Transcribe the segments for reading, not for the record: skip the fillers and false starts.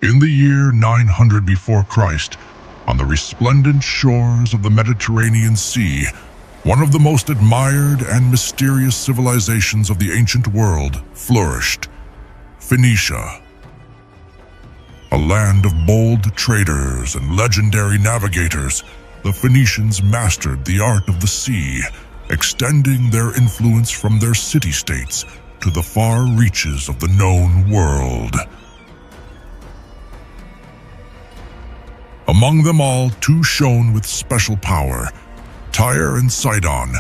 In the year 900 before Christ, on the resplendent shores of the Mediterranean Sea, one of the most admired and mysterious civilizations of the ancient world flourished: Phoenicia. A land of bold traders and legendary navigators, the Phoenicians mastered the art of the sea, extending their influence from their city-states to the far reaches of the known world. Among them all, two shone with special power: Tyre and Sidon,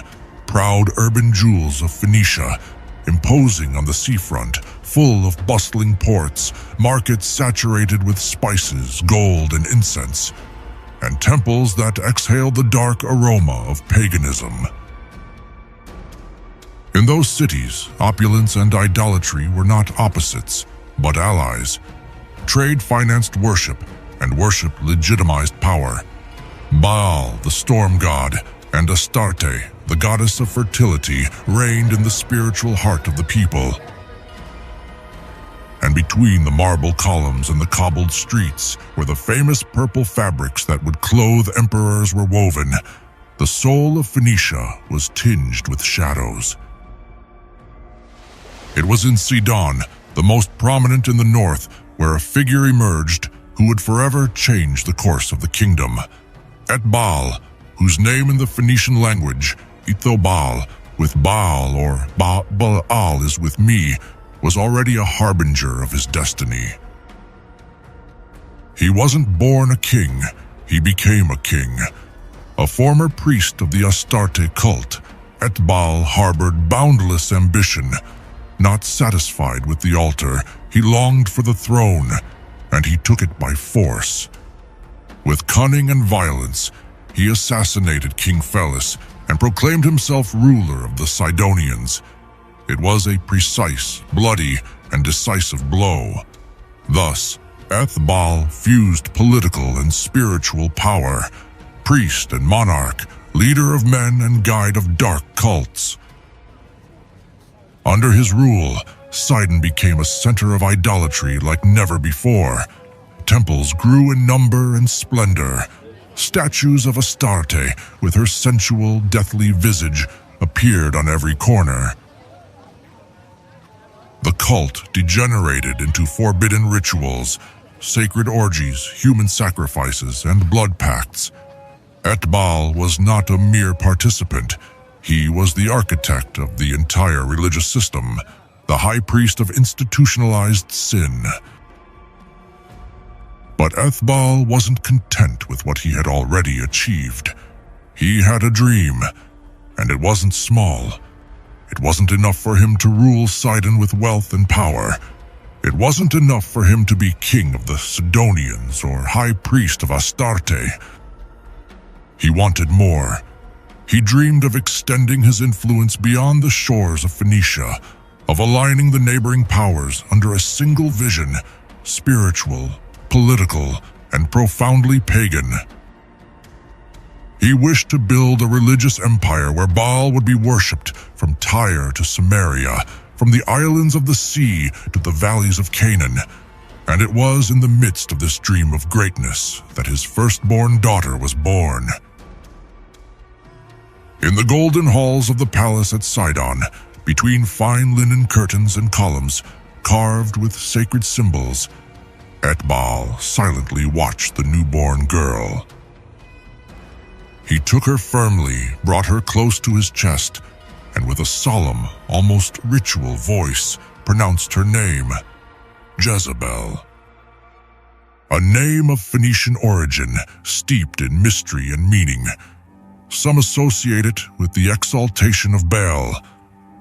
proud urban jewels of Phoenicia, imposing on the seafront, full of bustling ports, markets saturated with spices, gold, and incense, and temples that exhale the dark aroma of paganism. In those cities, opulence and idolatry were not opposites, but allies. Trade financed worship, and worship legitimized power. Baal, the storm god, and Astarte, the goddess of fertility, reigned in the spiritual heart of the people. And between the marble columns and the cobbled streets, where the famous purple fabrics that would clothe emperors were woven, the soul of Phoenicia was tinged with shadows. It was in Sidon, the most prominent in the north, where a figure emerged who would forever change the course of the kingdom. Ethbaal, whose name in the Phoenician language, Ethbaal, with Baal or Baal is with me, was already a harbinger of his destiny. He wasn't born a king, he became a king. A former priest of the Astarte cult, Ethbaal harbored boundless ambition. Not satisfied with the altar, he longed for the throne, and he took it by force. With cunning and violence, he assassinated King Phelis and proclaimed himself ruler of the Sidonians. It was a precise, bloody, and decisive blow. Thus, Ethbaal fused political and spiritual power, priest and monarch, leader of men and guide of dark cults. Under his rule, Sidon became a center of idolatry like never before. Temples grew in number and splendor. Statues of Astarte, with her sensual, deathly visage, appeared on every corner. The cult degenerated into forbidden rituals, sacred orgies, human sacrifices, and blood pacts. Ethbaal was not a mere participant. He was the architect of the entire religious system, the high priest of institutionalized sin. But Ethbaal wasn't content with what he had already achieved. He had a dream, and it wasn't small. It wasn't enough for him to rule Sidon with wealth and power. It wasn't enough for him to be king of the Sidonians or high priest of Astarte. He wanted more. He dreamed of extending his influence beyond the shores of Phoenicia, of aligning the neighboring powers under a single vision: spiritual, political, and profoundly pagan. He wished to build a religious empire where Baal would be worshipped from Tyre to Samaria, from the islands of the sea to the valleys of Canaan. And it was in the midst of this dream of greatness that his firstborn daughter was born. In the golden halls of the palace at Sidon, between fine linen curtains and columns, carved with sacred symbols, Ethbaal silently watched the newborn girl. He took her firmly, brought her close to his chest, and with a solemn, almost ritual voice, pronounced her name: Jezebel. A name of Phoenician origin, steeped in mystery and meaning. Some associate it with the exaltation of Baal.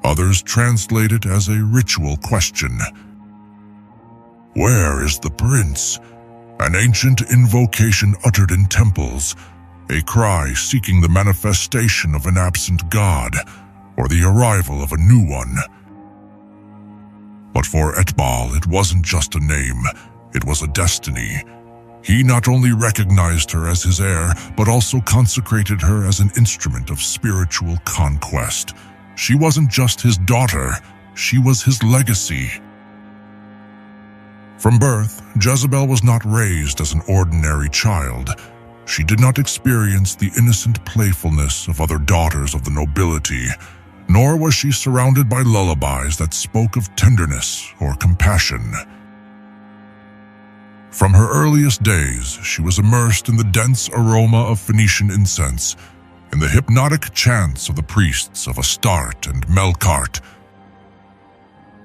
Others translate it as a ritual question. Where is the prince? An ancient invocation uttered in temples, a cry seeking the manifestation of an absent god or the arrival of a new one. But for Ethbaal, it wasn't just a name, it was a destiny. He not only recognized her as his heir, but also consecrated her as an instrument of spiritual conquest. She wasn't just his daughter, she was his legacy. From birth, Jezebel was not raised as an ordinary child. She did not experience the innocent playfulness of other daughters of the nobility, nor was she surrounded by lullabies that spoke of tenderness or compassion. From her earliest days, she was immersed in the dense aroma of Phoenician incense, in the hypnotic chants of the priests of Astarte and Melkart,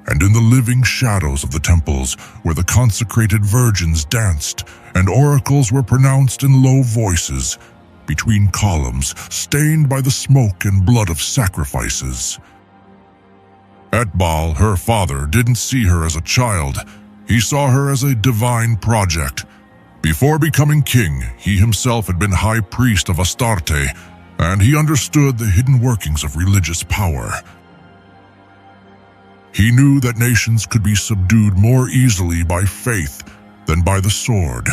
and in the living shadows of the temples where the consecrated virgins danced and oracles were pronounced in low voices between columns stained by the smoke and blood of sacrifices. Ethbaal, her father, didn't see her as a child. He saw her as a divine project. Before becoming king, he himself had been high priest of Astarte, and he understood the hidden workings of religious power. He knew that nations could be subdued more easily by faith than by the sword.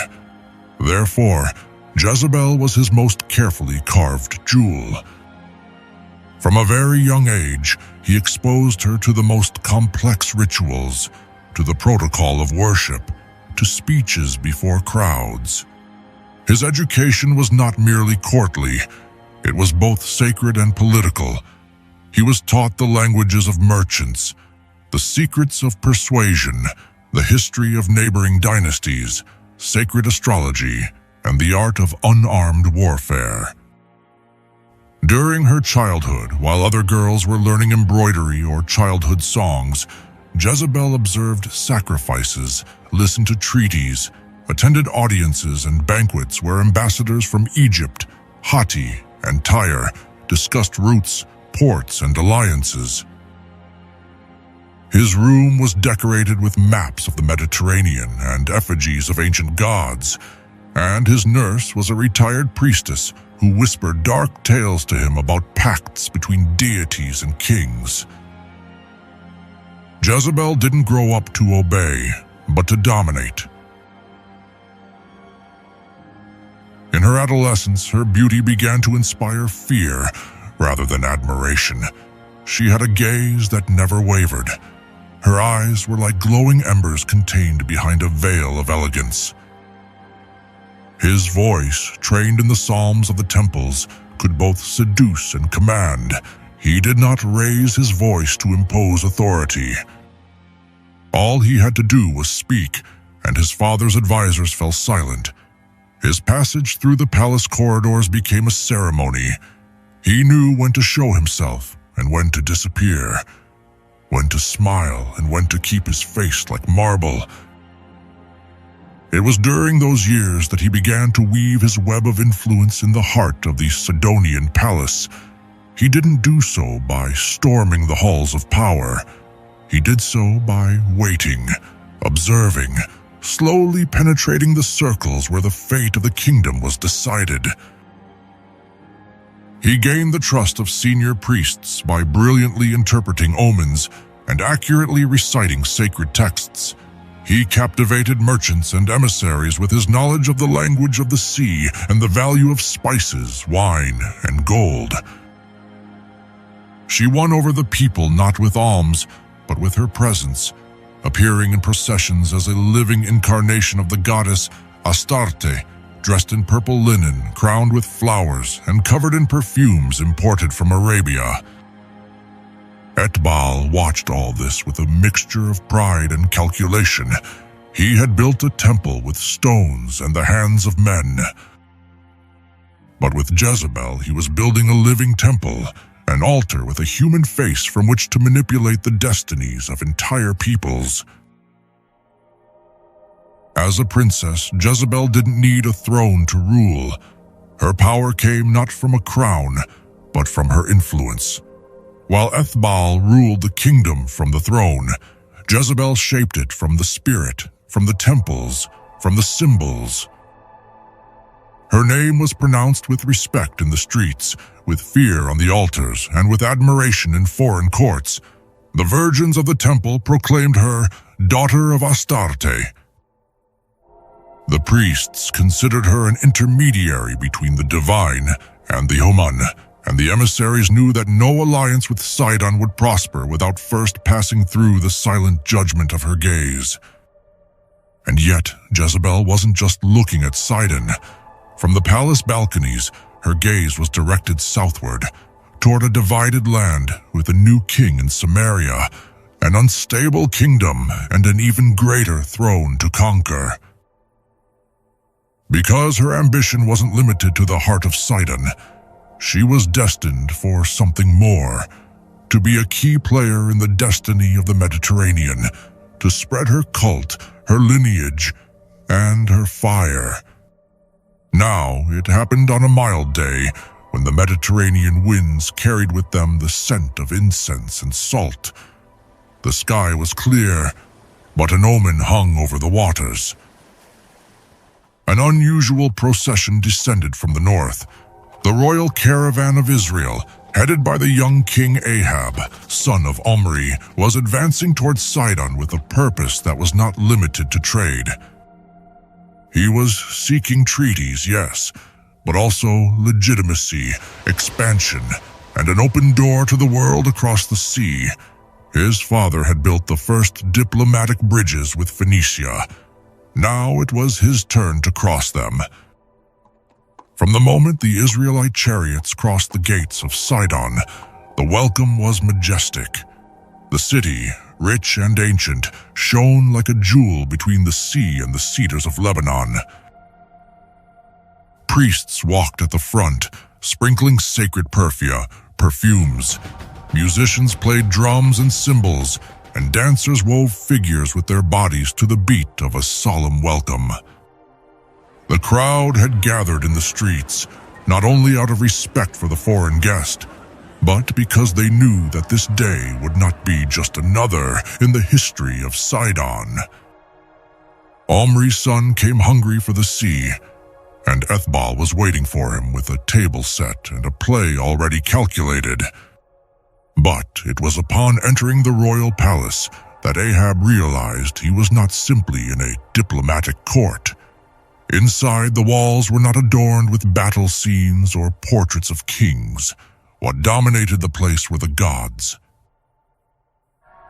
Therefore, Jezebel was his most carefully carved jewel. From a very young age, he exposed her to the most complex rituals, to the protocol of worship, to speeches before crowds. His education was not merely courtly, it was both sacred and political. He was taught the languages of merchants, the secrets of persuasion, the history of neighboring dynasties, sacred astrology, and the art of unarmed warfare. During her childhood, while other girls were learning embroidery or childhood songs, Jezebel observed sacrifices, listened to treaties, attended audiences and banquets where ambassadors from Egypt, Hatti, and Tyre discussed routes, ports, and alliances. His room was decorated with maps of the Mediterranean and effigies of ancient gods, and his nurse was a retired priestess who whispered dark tales to him about pacts between deities and kings. Jezebel didn't grow up to obey, but to dominate. In her adolescence, her beauty began to inspire fear rather than admiration. She had a gaze that never wavered. Her eyes were like glowing embers contained behind a veil of elegance. His voice, trained in the psalms of the temples, could both seduce and command. He did not raise his voice to impose authority. All he had to do was speak, and his father's advisors fell silent. His passage through the palace corridors became a ceremony. He knew when to show himself and when to disappear, when to smile and when to keep his face like marble. It was during those years that he began to weave his web of influence in the heart of the Sidonian palace. He didn't do so by storming the halls of power. He did so by waiting, observing, slowly penetrating the circles where the fate of the kingdom was decided. He gained the trust of senior priests by brilliantly interpreting omens and accurately reciting sacred texts. He captivated merchants and emissaries with his knowledge of the language of the sea and the value of spices, wine, and gold. She won over the people not with alms, but with her presence, appearing in processions as a living incarnation of the goddess Astarte, dressed in purple linen, crowned with flowers, and covered in perfumes imported from Arabia. Ethbaal watched all this with a mixture of pride and calculation. He had built a temple with stones and the hands of men. But with Jezebel, he was building a living temple, an altar with a human face from which to manipulate the destinies of entire peoples. As a princess, Jezebel didn't need a throne to rule. Her power came not from a crown, but from her influence. While Ethbaal ruled the kingdom from the throne, Jezebel shaped it from the spirit, from the temples, from the symbols. Her name was pronounced with respect in the streets, with fear on the altars, and with admiration in foreign courts. The virgins of the temple proclaimed her daughter of Astarte. The priests considered her an intermediary between the divine and the human, and the emissaries knew that no alliance with Sidon would prosper without first passing through the silent judgment of her gaze. And yet, Jezebel wasn't just looking at Sidon. From the palace balconies, her gaze was directed southward, toward a divided land with a new king in Samaria, an unstable kingdom, and an even greater throne to conquer. Because her ambition wasn't limited to the heart of Sidon, she was destined for something more, to be a key player in the destiny of the Mediterranean, to spread her cult, her lineage, and her fire. Now, it happened on a mild day, when the Mediterranean winds carried with them the scent of incense and salt. The sky was clear, but an omen hung over the waters. An unusual procession descended from the north. The royal caravan of Israel, headed by the young king Ahab, son of Omri, was advancing towards Sidon with a purpose that was not limited to trade. He was seeking treaties, yes, but also legitimacy, expansion, and an open door to the world across the sea. His father had built the first diplomatic bridges with Phoenicia. Now it was his turn to cross them. From the moment the Israelite chariots crossed the gates of Sidon, the welcome was majestic. The city, rich and ancient, shone like a jewel between the sea and the cedars of Lebanon. Priests walked at the front, sprinkling sacred perfumes. Musicians played drums and cymbals, and dancers wove figures with their bodies to the beat of a solemn welcome. The crowd had gathered in the streets, not only out of respect for the foreign guest, but because they knew that this day would not be just another in the history of Sidon. Omri's son came hungry for the sea, and Ethbaal was waiting for him with a table set and a play already calculated. But it was upon entering the royal palace that Ahab realized he was not simply in a diplomatic court. Inside, the walls were not adorned with battle scenes or portraits of kings. What dominated the place were the gods.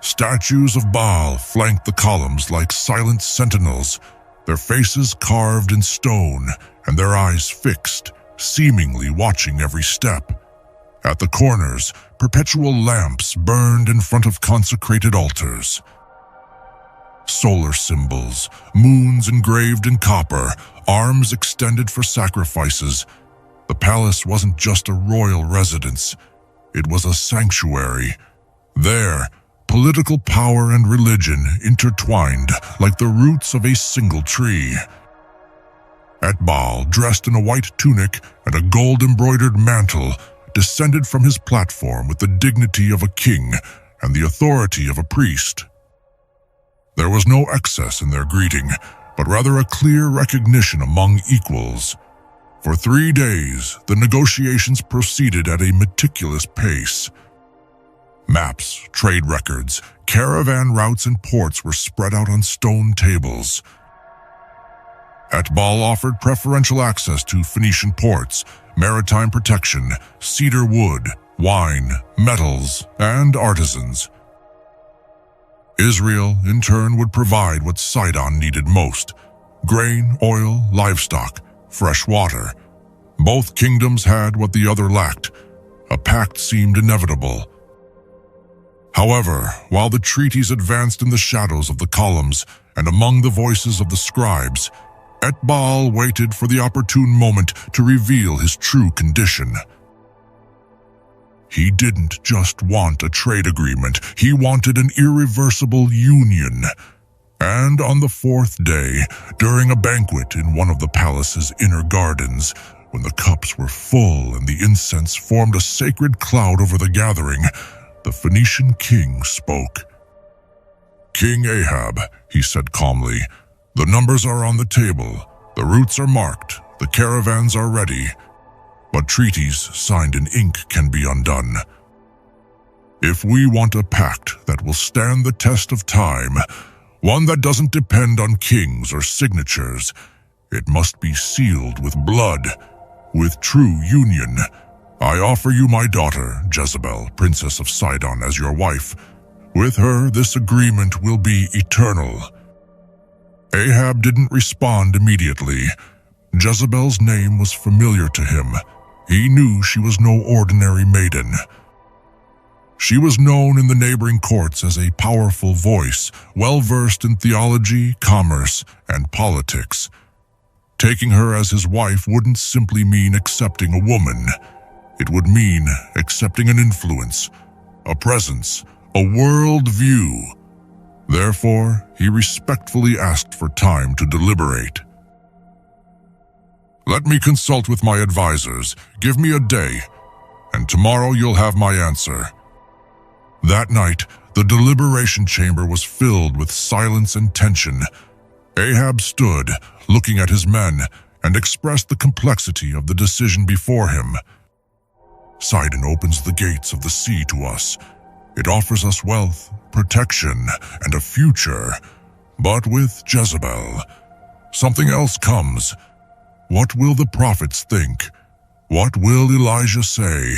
Statues of Baal flanked the columns like silent sentinels, their faces carved in stone and their eyes fixed, seemingly watching every step. At the corners, perpetual lamps burned in front of consecrated altars. Solar symbols, moons engraved in copper, arms extended for sacrifices. The palace wasn't just a royal residence, it was a sanctuary. There, political power and religion intertwined like the roots of a single tree. Ethbaal, dressed in a white tunic and a gold-embroidered mantle, descended from his platform with the dignity of a king and the authority of a priest. There was no excess in their greeting, but rather a clear recognition among equals. For 3 days, the negotiations proceeded at a meticulous pace. Maps, trade records, caravan routes, and ports were spread out on stone tables. Ethbaal offered preferential access to Phoenician ports, maritime protection, cedar wood, wine, metals, and artisans. Israel, in turn, would provide what Sidon needed most: grain, oil, livestock, fresh water. Both kingdoms had what the other lacked. A pact seemed inevitable. However, while the treaties advanced in the shadows of the columns and among the voices of the scribes, Ethbaal waited for the opportune moment to reveal his true condition. He didn't just want a trade agreement, he wanted an irreversible union. And on the 4th day, during a banquet in one of the palace's inner gardens, when the cups were full and the incense formed a sacred cloud over the gathering, the Phoenician king spoke. "King Ahab," he said calmly, "the numbers are on the table, the routes are marked, the caravans are ready, but treaties signed in ink can be undone. If we want a pact that will stand the test of time, one that doesn't depend on kings or signatures, it must be sealed with blood, with true union. I offer you my daughter, Jezebel, Princess of Sidon, as your wife. With her, this agreement will be eternal." Ahab didn't respond immediately. Jezebel's name was familiar to him. He knew she was no ordinary maiden. She was known in the neighboring courts as a powerful voice, well-versed in theology, commerce, and politics. Taking her as his wife wouldn't simply mean accepting a woman. It would mean accepting an influence, a presence, a world view. Therefore, he respectfully asked for time to deliberate. "Let me consult with my advisors. Give me a day, and tomorrow you'll have my answer." That night, the deliberation chamber was filled with silence and tension. Ahab stood, looking at his men, and expressed the complexity of the decision before him. "Sidon opens the gates of the sea to us. It offers us wealth, protection, and a future. But with Jezebel, something else comes. What will the prophets think? What will Elijah say?"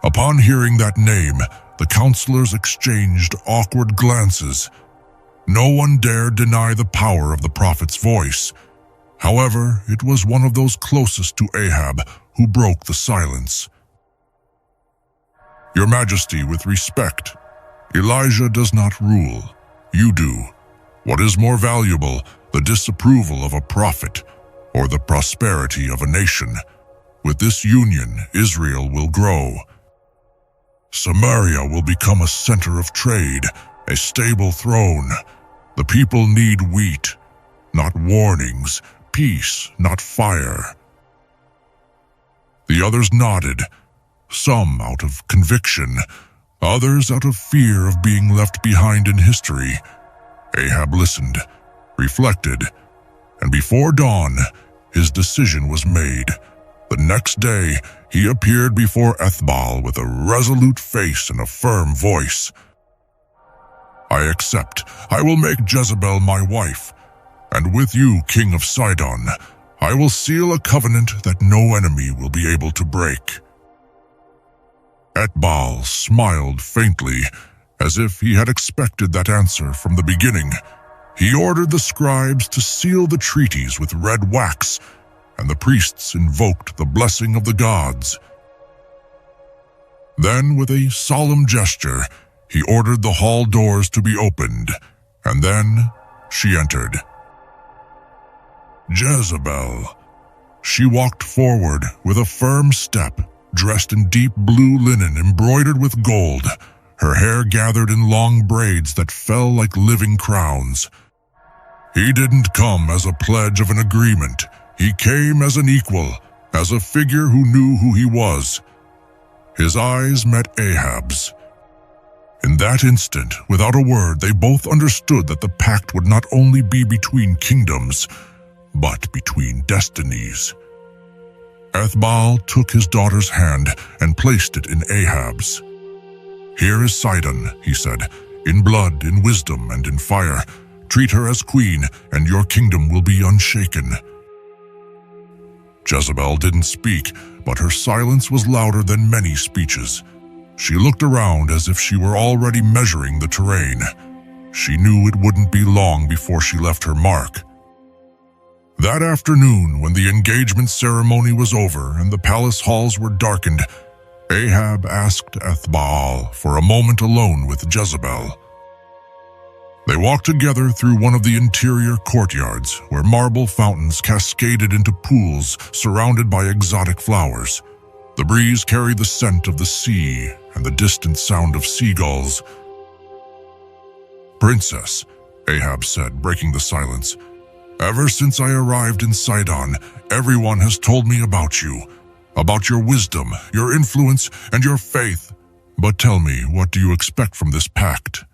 Upon hearing that name, the counselors exchanged awkward glances. No one dared deny the power of the prophet's voice. However, it was one of those closest to Ahab who broke the silence. "Your Majesty, with respect, Elijah does not rule. You do. What is more valuable, the disapproval of a prophet or the prosperity of a nation? With this union, Israel will grow. Samaria will become a center of trade, a stable throne. The people need wheat, not warnings, peace, not fire." The others nodded, some out of conviction, others out of fear of being left behind in history. Ahab listened, reflected, and before dawn, his decision was made. The next day, he appeared before Ethbaal with a resolute face and a firm voice. "I accept. I will make Jezebel my wife, and with you, King of Sidon, I will seal a covenant that no enemy will be able to break." Ethbaal smiled faintly, as if he had expected that answer from the beginning. He ordered the scribes to seal the treaties with red wax, and the priests invoked the blessing of the gods. Then, with a solemn gesture, he ordered the hall doors to be opened, and then she entered. Jezebel. She walked forward with a firm step, dressed in deep blue linen embroidered with gold, her hair gathered in long braids that fell like living crowns. He didn't come as a pledge of an agreement. He came as an equal, as a figure who knew who he was. His eyes met Ahab's. In that instant, without a word, they both understood that the pact would not only be between kingdoms, but between destinies. Ethbaal took his daughter's hand and placed it in Ahab's. "Here is Sidon," he said, "in blood, in wisdom, and in fire. Treat her as queen, and your kingdom will be unshaken." Jezebel didn't speak, but her silence was louder than many speeches. She looked around as if she were already measuring the terrain. She knew it wouldn't be long before she left her mark. That afternoon, when the engagement ceremony was over and the palace halls were darkened, Ahab asked Ethbaal for a moment alone with Jezebel. They walked together through one of the interior courtyards, where marble fountains cascaded into pools surrounded by exotic flowers. The breeze carried the scent of the sea and the distant sound of seagulls. "Princess," Ahab said, breaking the silence, Ever since I arrived in Sidon, everyone has told me about you, about your wisdom, your influence, and your faith. But tell me, what do you expect from this pact?"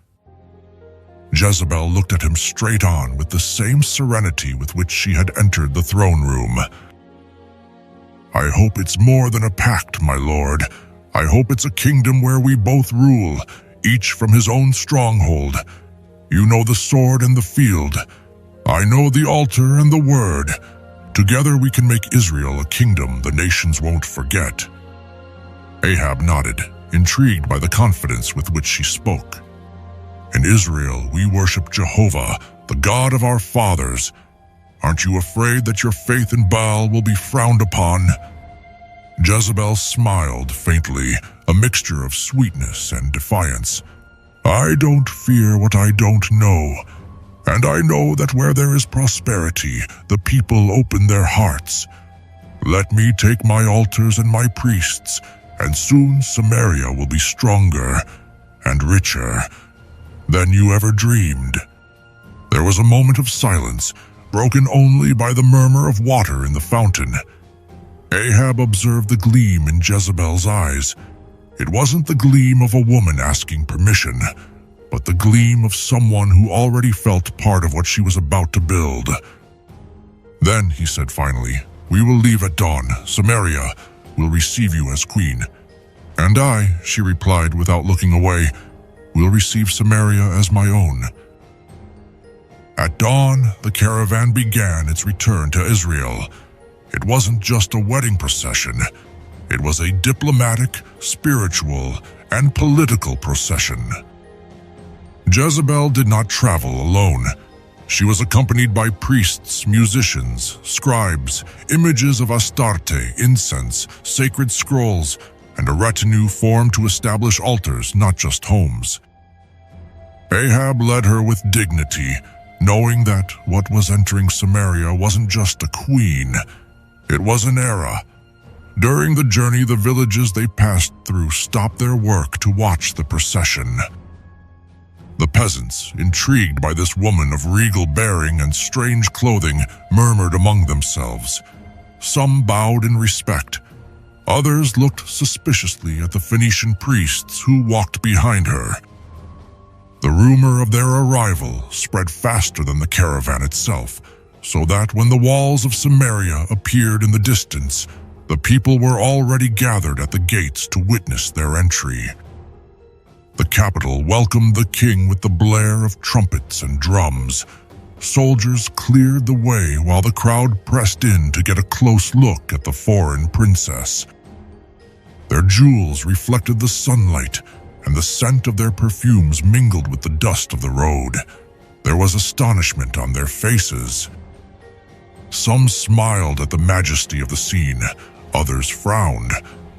Jezebel looked at him straight on with the same serenity with which she had entered the throne room. "I hope it's more than a pact, my lord. I hope it's a kingdom where we both rule, each from his own stronghold. You know the sword and the field. I know the altar and the word. Together we can make Israel a kingdom the nations won't forget." Ahab nodded, intrigued by the confidence with which she spoke. "In Israel, we worship Jehovah, the God of our fathers. Aren't you afraid that your faith in Baal will be frowned upon?" Jezebel smiled faintly, a mixture of sweetness and defiance. "I don't fear what I don't know, and I know that where there is prosperity, the people open their hearts. Let me take my altars and my priests, and soon Samaria will be stronger and richer than you ever dreamed." There was a moment of silence, broken only by the murmur of water in the fountain. Ahab observed the gleam in Jezebel's eyes. It wasn't the gleam of a woman asking permission, but the gleam of someone who already felt part of what she was about to build. "Then," he said finally, "we will leave at dawn. Samaria will receive you as queen." "And I," she replied without looking away, "will receive Samaria as my own." At dawn, the caravan began its return to Israel. It wasn't just a wedding procession. It was a diplomatic, spiritual, and political procession. Jezebel did not travel alone. She was accompanied by priests, musicians, scribes, images of Astarte, incense, sacred scrolls, and a retinue formed to establish altars, not just homes. Ahab led her with dignity, knowing that what was entering Samaria wasn't just a queen, it was an era. During the journey, the villages they passed through stopped their work to watch the procession. The peasants, intrigued by this woman of regal bearing and strange clothing, murmured among themselves. Some bowed in respect. Others looked suspiciously at the Phoenician priests who walked behind her. The rumor of their arrival spread faster than the caravan itself, so that when the walls of Samaria appeared in the distance, the people were already gathered at the gates to witness their entry. The capital welcomed the king with the blare of trumpets and drums. Soldiers cleared the way while the crowd pressed in to get a close look at the foreign princess. Their jewels reflected the sunlight, and the scent of their perfumes mingled with the dust of the road. There was astonishment on their faces. Some smiled at the majesty of the scene, others frowned,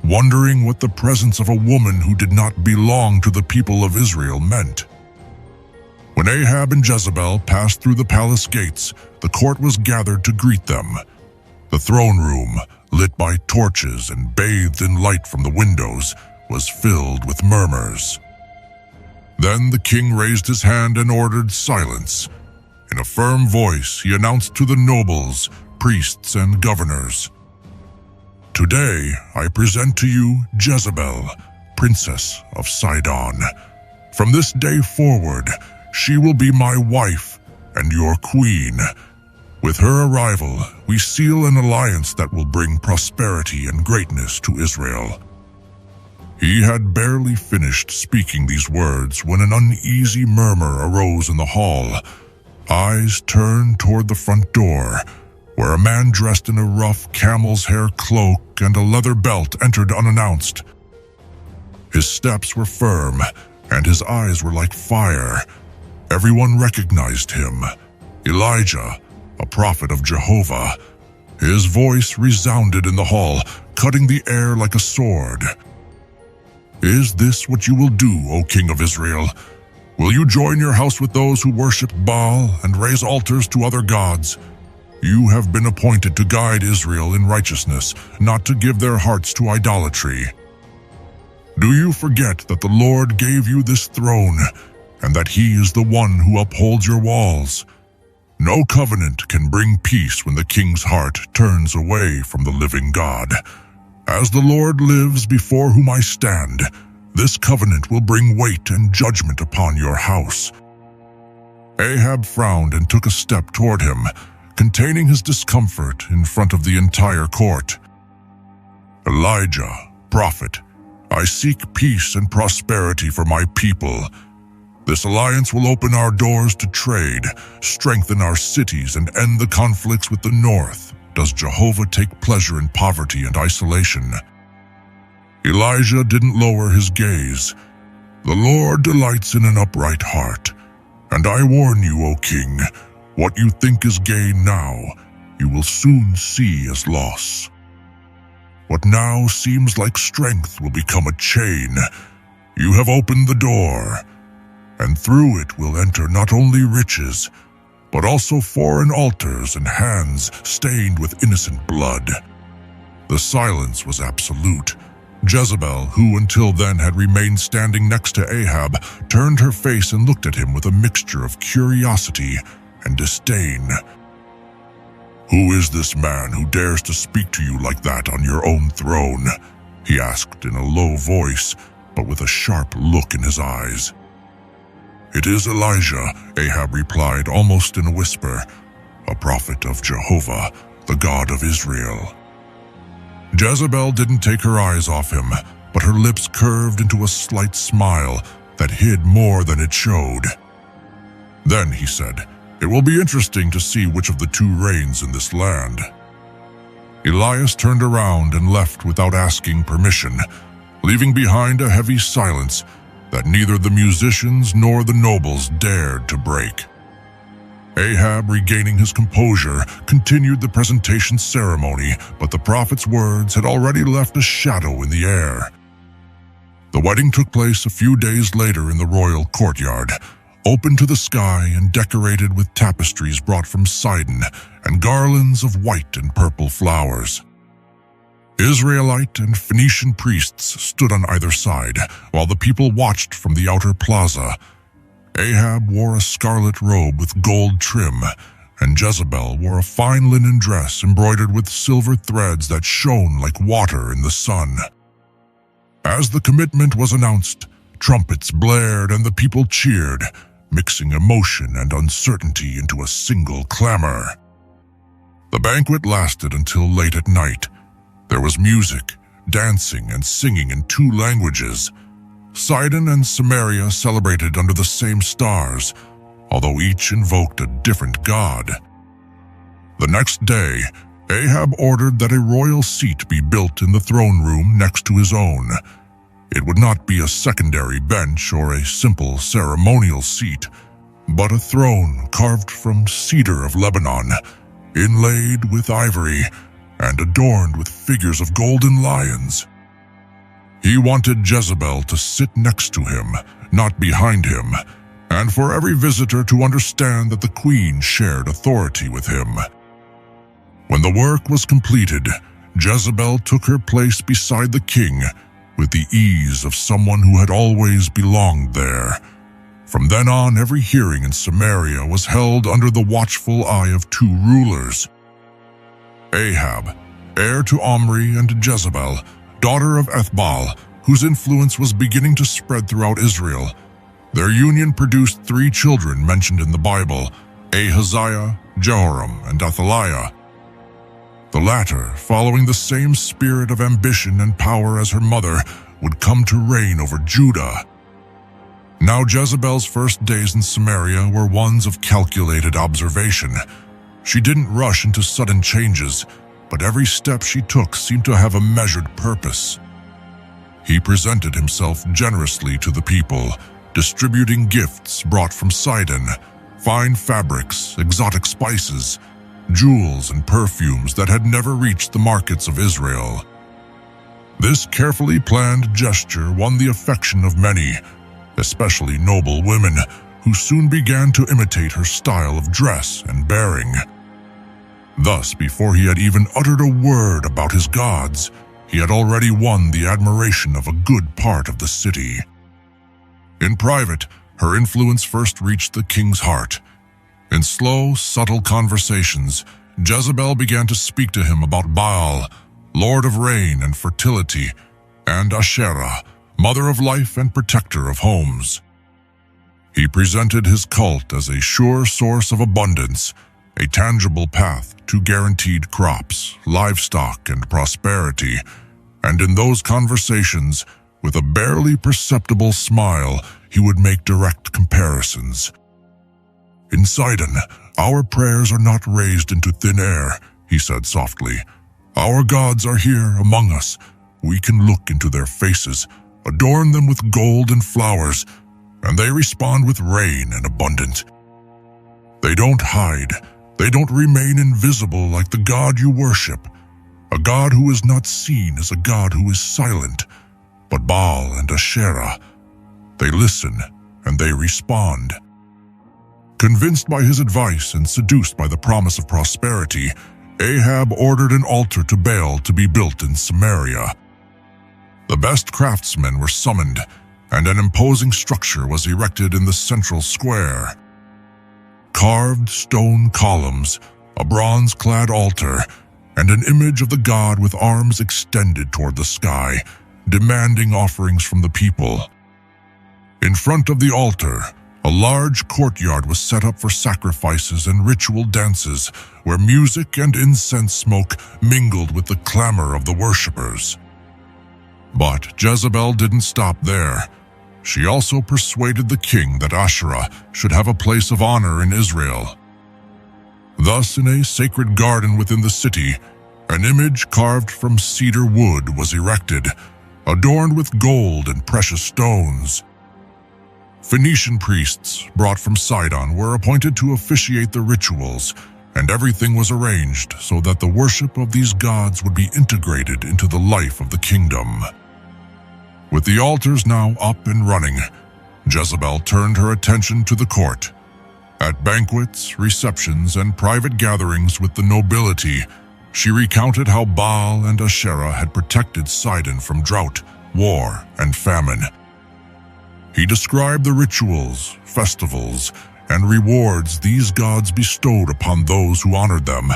wondering what the presence of a woman who did not belong to the people of Israel meant. When Ahab and Jezebel passed through the palace gates, the court was gathered to greet them. The throne room, lit by torches and bathed in light from the windows, was filled with murmurs. Then the king raised his hand and ordered silence. In a firm voice, he announced to the nobles, priests, and governors, "Today I present to you Jezebel, Princess of Sidon. From this day forward, she will be my wife and your queen. With her arrival, we seal an alliance that will bring prosperity and greatness to Israel." He had barely finished speaking these words when an uneasy murmur arose in the hall. Eyes turned toward the front door, where a man dressed in a rough camel's hair cloak and a leather belt entered unannounced. His steps were firm, and his eyes were like fire. Everyone recognized him. Elijah, a prophet of Jehovah. His voice resounded in the hall, cutting the air like a sword. "Is this what you will do, O King of Israel? Will you join your house with those who worship Baal and raise altars to other gods? You have been appointed to guide Israel in righteousness, not to give their hearts to idolatry. Do you forget that the Lord gave you this throne, and that He is the one who upholds your walls? No covenant can bring peace when the king's heart turns away from the living God. As the Lord lives before whom I stand, this covenant will bring weight and judgment upon your house." Ahab frowned and took a step toward him, containing his discomfort in front of the entire court. "Elijah, prophet, I seek peace and prosperity for my people. This alliance will open our doors to trade, strengthen our cities, and end the conflicts with the north. Does Jehovah take pleasure in poverty and isolation?" Elijah didn't lower his gaze. "The Lord delights in an upright heart. And I warn you, O king, what you think is gain now, you will soon see as loss. What now seems like strength will become a chain. You have opened the door, and through it will enter not only riches, but also foreign altars and hands stained with innocent blood." The silence was absolute. Jezebel, who until then had remained standing next to Ahab, turned her face and looked at him with a mixture of curiosity and disdain. "Who is this man who dares to speak to you like that on your own throne?" he asked in a low voice, but with a sharp look in his eyes. "It is Elijah," Ahab replied almost in a whisper, "a prophet of Jehovah, the God of Israel." Jezebel didn't take her eyes off him, but her lips curved into a slight smile that hid more than it showed. Then he said, "It will be interesting to see which of the two reigns in this land." Elias turned around and left without asking permission, leaving behind a heavy silence that neither the musicians nor the nobles dared to break. Ahab, regaining his composure, continued the presentation ceremony, but the prophet's words had already left a shadow in the air. The wedding took place a few days later in the royal courtyard, open to the sky and decorated with tapestries brought from Sidon and garlands of white and purple flowers. Israelite and Phoenician priests stood on either side, while the people watched from the outer plaza. Ahab wore a scarlet robe with gold trim, and Jezebel wore a fine linen dress embroidered with silver threads that shone like water in the sun. As the commitment was announced, trumpets blared and the people cheered, mixing emotion and uncertainty into a single clamor. The banquet lasted until late at night. There was music, dancing, and singing in 2 languages. Sidon and Samaria celebrated under the same stars, although each invoked a different god. The next day, Ahab ordered that a royal seat be built in the throne room next to his own. It would not be a secondary bench or a simple ceremonial seat, but a throne carved from cedar of Lebanon, inlaid with ivory, and adorned with figures of golden lions. He wanted Jezebel to sit next to him, not behind him, and for every visitor to understand that the queen shared authority with him. When the work was completed, Jezebel took her place beside the king with the ease of someone who had always belonged there. From then on, every hearing in Samaria was held under the watchful eye of 2 rulers. Ahab, heir to Omri, and Jezebel, daughter of Ethbaal, whose influence was beginning to spread throughout Israel. Their union produced 3 children mentioned in the Bible, Ahaziah, Jehoram, and Athaliah. The latter, following the same spirit of ambition and power as her mother, would come to reign over Judah. Now Jezebel's first days in Samaria were ones of calculated observation. She didn't rush into sudden changes, but every step she took seemed to have a measured purpose. He presented himself generously to the people, distributing gifts brought from Sidon, fine fabrics, exotic spices, jewels, and perfumes that had never reached the markets of Israel. This carefully planned gesture won the affection of many, especially noble women, who soon began to imitate her style of dress and bearing. Thus, before he had even uttered a word about his gods, he had already won the admiration of a good part of the city. In private, her influence first reached the king's heart. In slow, subtle conversations, Jezebel began to speak to him about Baal, lord of rain and fertility, and Asherah, mother of life and protector of homes. He presented his cult as a sure source of abundance, a tangible path to guaranteed crops, livestock, and prosperity, and in those conversations, with a barely perceptible smile, he would make direct comparisons. "In Sidon, our prayers are not raised into thin air," he said softly. "Our gods are here among us. We can look into their faces, adorn them with gold and flowers, and they respond with rain and abundance. They don't hide. They don't remain invisible like the God you worship. A God who is not seen is a God who is silent. But Baal and Asherah, they listen and they respond." Convinced by his advice and seduced by the promise of prosperity, Ahab ordered an altar to Baal to be built in Samaria. The best craftsmen were summoned, and an imposing structure was erected in the central square. Carved stone columns, a bronze-clad altar, and an image of the god with arms extended toward the sky, demanding offerings from the people. In front of the altar, a large courtyard was set up for sacrifices and ritual dances, where music and incense smoke mingled with the clamor of the worshippers. But Jezebel didn't stop there. She also persuaded the king that Asherah should have a place of honor in Israel. Thus, in a sacred garden within the city, an image carved from cedar wood was erected, adorned with gold and precious stones. Phoenician priests brought from Sidon were appointed to officiate the rituals, and everything was arranged so that the worship of these gods would be integrated into the life of the kingdom. With the altars now up and running, Jezebel turned her attention to the court. At banquets, receptions, and private gatherings with the nobility, she recounted how Baal and Asherah had protected Sidon from drought, war, and famine. He described the rituals, festivals, and rewards these gods bestowed upon those who honored them,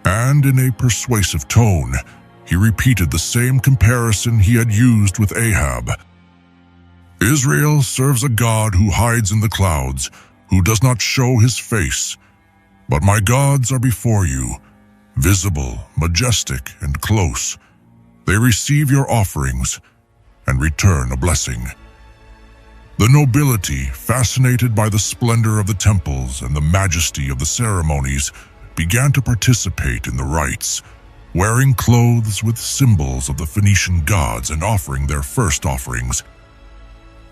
and in a persuasive tone, he repeated the same comparison he had used with Ahab. "Israel serves a God who hides in the clouds, who does not show his face. But my gods are before you, visible, majestic, and close. They receive your offerings and return a blessing." The nobility, fascinated by the splendor of the temples and the majesty of the ceremonies, began to participate in the rites, wearing clothes with symbols of the Phoenician gods and offering their first offerings.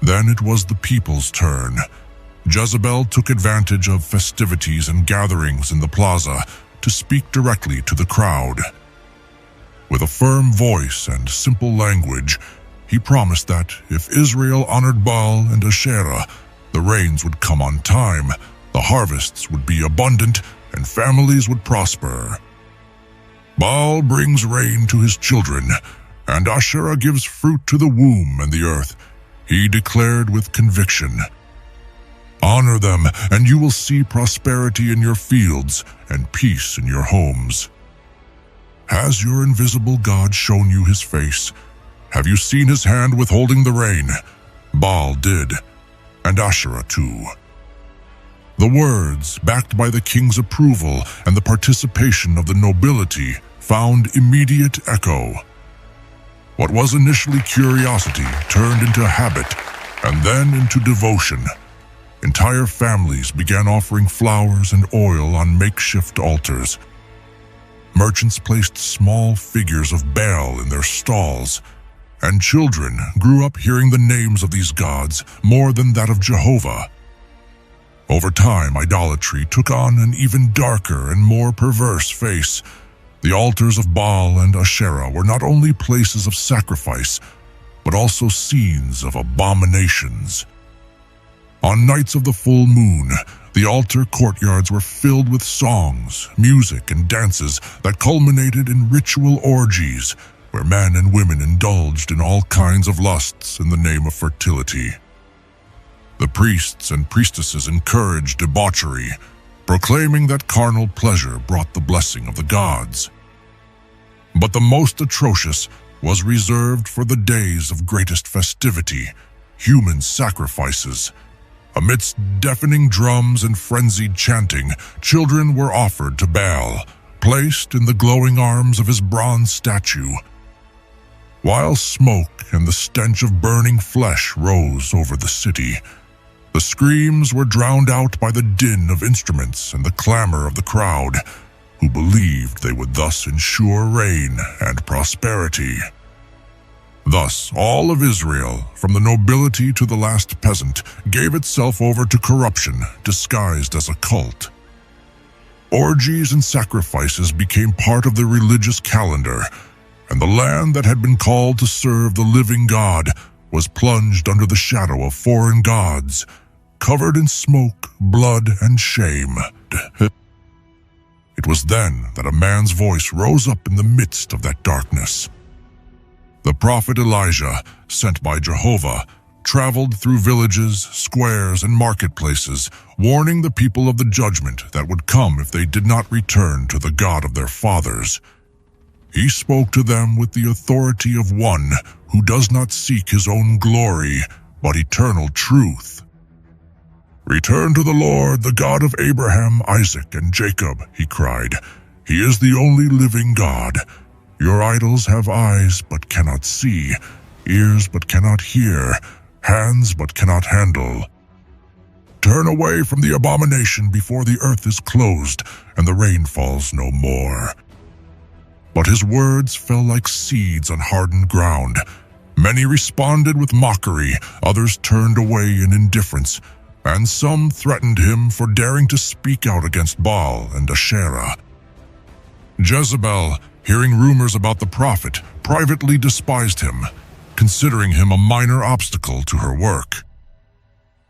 Then it was the people's turn. Jezebel took advantage of festivities and gatherings in the plaza to speak directly to the crowd. With a firm voice and simple language, he promised that if Israel honored Baal and Asherah, the rains would come on time, the harvests would be abundant, and families would prosper. "Baal brings rain to his children, and Asherah gives fruit to the womb and the earth," he declared with conviction. "Honor them, and you will see prosperity in your fields and peace in your homes. Has your invisible God shown you his face? Have you seen his hand withholding the rain? Baal did, and Asherah too." The words, backed by the king's approval and the participation of the nobility, found immediate echo. What was initially curiosity turned into habit, and then into devotion. Entire families began offering flowers and oil on makeshift altars. Merchants placed small figures of Baal in their stalls, and children grew up hearing the names of these gods more than that of Jehovah. Over time, idolatry took on an even darker and more perverse face. The altars of Baal and Asherah were not only places of sacrifice, but also scenes of abominations. On nights of the full moon, the altar courtyards were filled with songs, music, and dances that culminated in ritual orgies, where men and women indulged in all kinds of lusts in the name of fertility. The priests and priestesses encouraged debauchery, proclaiming that carnal pleasure brought the blessing of the gods. But the most atrocious was reserved for the days of greatest festivity, human sacrifices. Amidst deafening drums and frenzied chanting, children were offered to Baal, placed in the glowing arms of his bronze statue. While smoke and the stench of burning flesh rose over the city, the screams were drowned out by the din of instruments and the clamor of the crowd, who believed they would thus ensure reign and prosperity. Thus, all of Israel, from the nobility to the last peasant, gave itself over to corruption disguised as a cult. Orgies and sacrifices became part of the religious calendar, and the land that had been called to serve the living God was plunged under the shadow of foreign gods, covered in smoke, blood, and shame. It was then that a man's voice rose up in the midst of that darkness. The prophet Elijah, sent by Jehovah, traveled through villages, squares, and marketplaces, warning the people of the judgment that would come if they did not return to the God of their fathers. He spoke to them with the authority of one who does not seek his own glory, but eternal truth. "Return to the Lord, the God of Abraham, Isaac, and Jacob," he cried. "He is the only living God. Your idols have eyes but cannot see, ears but cannot hear, hands but cannot handle. Turn away from the abomination before the earth is closed and the rain falls no more." But his words fell like seeds on hardened ground. Many responded with mockery, others turned away in indifference, and some threatened him for daring to speak out against Baal and Asherah. Jezebel, hearing rumors about the prophet, privately despised him, considering him a minor obstacle to her work.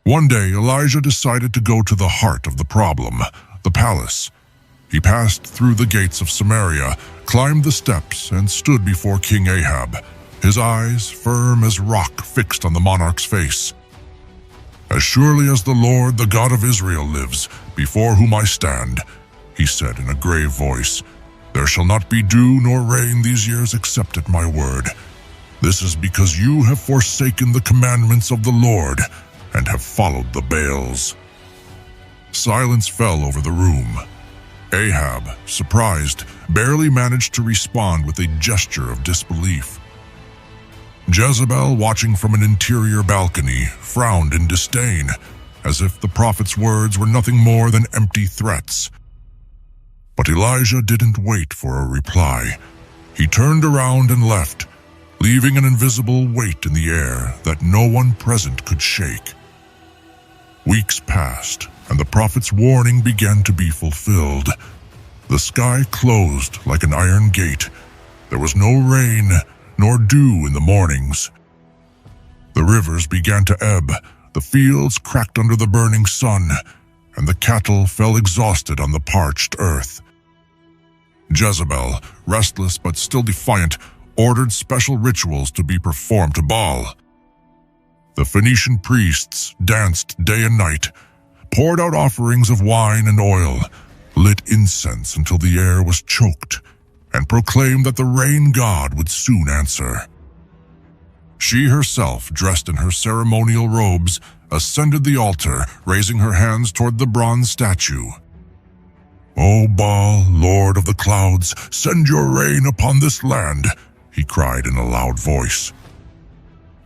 One day, Elijah decided to go to the heart of the problem, the palace. He passed through the gates of Samaria, climbed the steps, and stood before King Ahab, his eyes firm as rock fixed on the monarch's face. "As surely as the Lord, the God of Israel, lives, before whom I stand," he said in a grave voice, "there shall not be dew nor rain these years except at my word. This is because you have forsaken the commandments of the Lord and have followed the Baals." Silence fell over the room. Ahab, surprised, barely managed to respond with a gesture of disbelief. Jezebel, watching from an interior balcony, frowned in disdain, as if the prophet's words were nothing more than empty threats. But Elijah didn't wait for a reply. He turned around and left, leaving an invisible weight in the air that no one present could shake. Weeks passed, and the prophet's warning began to be fulfilled. The sky closed like an iron gate. There was no rain nor dew in the mornings. The rivers began to ebb, the fields cracked under the burning sun, and the cattle fell exhausted on the parched earth. Jezebel, restless but still defiant, ordered special rituals to be performed to Baal. The Phoenician priests danced day and night, poured out offerings of wine and oil, lit incense until the air was choked, and proclaimed that the rain god would soon answer. She herself, dressed in her ceremonial robes, ascended the altar, raising her hands toward the bronze statue. "O Baal, Lord of the clouds, send your rain upon this land," he cried in a loud voice.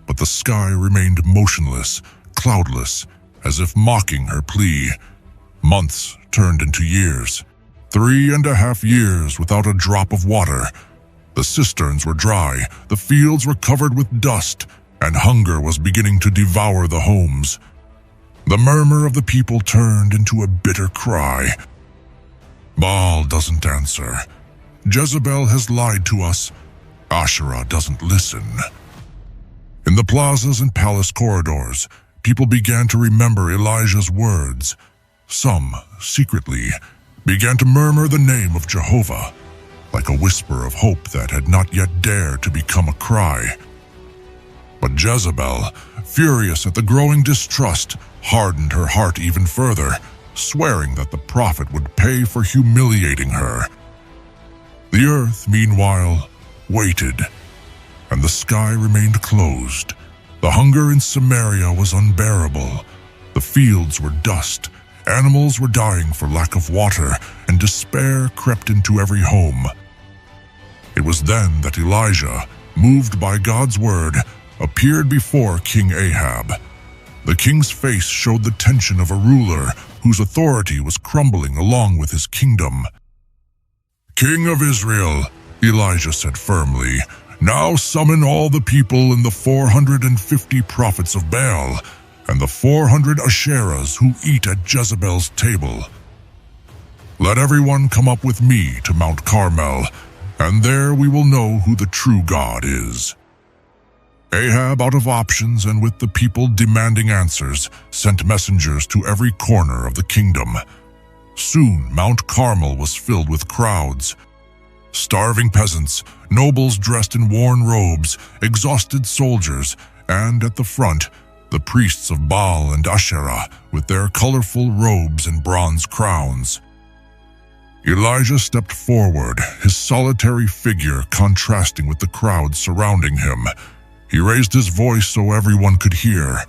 But the sky remained motionless, cloudless, as if mocking her plea. Months turned into years. 3.5 years without a drop of water. The cisterns were dry, the fields were covered with dust, and hunger was beginning to devour the homes. The murmur of the people turned into a bitter cry. "Baal doesn't answer. Jezebel has lied to us. Asherah doesn't listen." In the plazas and palace corridors, people began to remember Elijah's words. Some, secretly, began to murmur the name of Jehovah, like a whisper of hope that had not yet dared to become a cry. But Jezebel, furious at the growing distrust, hardened her heart even further, swearing that the prophet would pay for humiliating her. The earth, meanwhile, waited, and the sky remained closed. The hunger in Samaria was unbearable. The fields were dust, animals were dying for lack of water, and despair crept into every home. It was then that Elijah, moved by God's word, appeared before King Ahab. The king's face showed the tension of a ruler whose authority was crumbling along with his kingdom. "King of Israel," Elijah said firmly, "now summon all the people and the 450 prophets of Baal, and the 400 Asherahs who eat at Jezebel's table. Let everyone come up with me to Mount Carmel, and there we will know who the true God is." Ahab, out of options and with the people demanding answers, sent messengers to every corner of the kingdom. Soon Mount Carmel was filled with crowds. Starving peasants, nobles dressed in worn robes, exhausted soldiers, and at the front, the priests of Baal and Asherah with their colorful robes and bronze crowns. Elijah stepped forward, his solitary figure contrasting with the crowd surrounding him. He raised his voice so everyone could hear.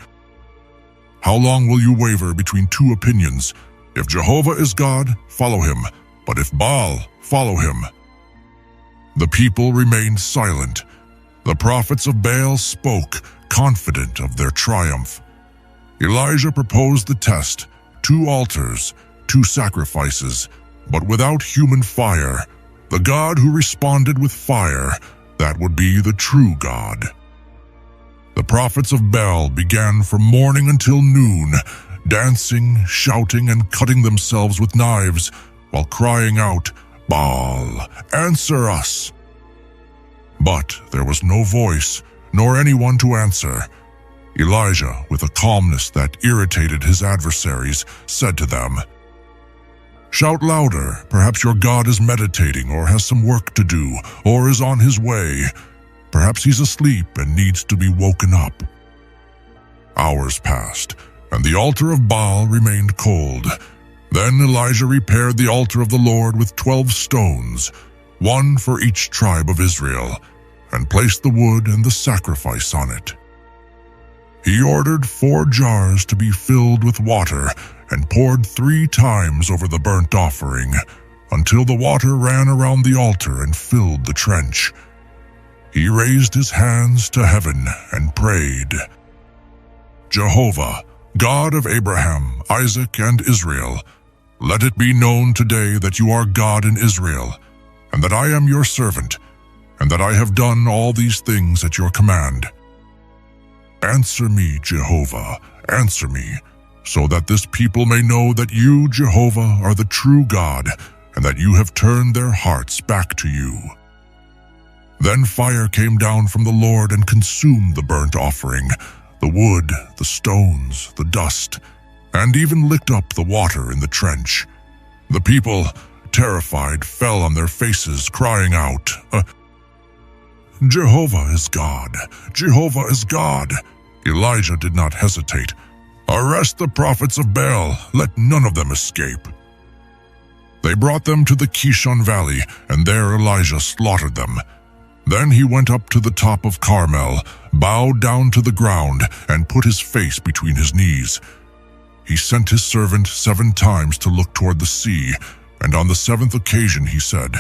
"How long will you waver between two opinions? If Jehovah is God, follow him, but if Baal, follow him." The people remained silent. The prophets of Baal spoke, confident of their triumph. Elijah proposed the test: 2 altars, 2 sacrifices, but without human fire. The God who responded with fire, that would be the true God. The prophets of Baal began from morning until noon, dancing, shouting, and cutting themselves with knives, while crying out, "Baal, answer us!" But there was no voice, nor anyone to answer. Elijah, with a calmness that irritated his adversaries, said to them, "Shout louder, perhaps your God is meditating or has some work to do, or is on his way. Perhaps he's asleep and needs to be woken up." Hours passed, and the altar of Baal remained cold. Then Elijah repaired the altar of the Lord with 12 stones, 1 for each tribe of Israel, and placed the wood and the sacrifice on it. He ordered 4 jars to be filled with water and poured 3 times over the burnt offering, until the water ran around the altar and filled the trench. He raised his hands to heaven and prayed, "Jehovah, God of Abraham, Isaac, and Israel, let it be known today that you are God in Israel, and that I am your servant, and that I have done all these things at your command. Answer me, Jehovah, answer me, so that this people may know that you, Jehovah, are the true God, and that you have turned their hearts back to you." Then fire came down from the Lord and consumed the burnt offering, the wood, the stones, the dust, and even licked up the water in the trench. The people, terrified, fell on their faces, crying out, "Jehovah is God! Jehovah is God!" Elijah did not hesitate. "Arrest the prophets of Baal, let none of them escape." They brought them to the Kishon Valley, and there Elijah slaughtered them. Then he went up to the top of Carmel, bowed down to the ground, and put his face between his knees. He sent his servant 7 times to look toward the sea, and on the 7th occasion he said,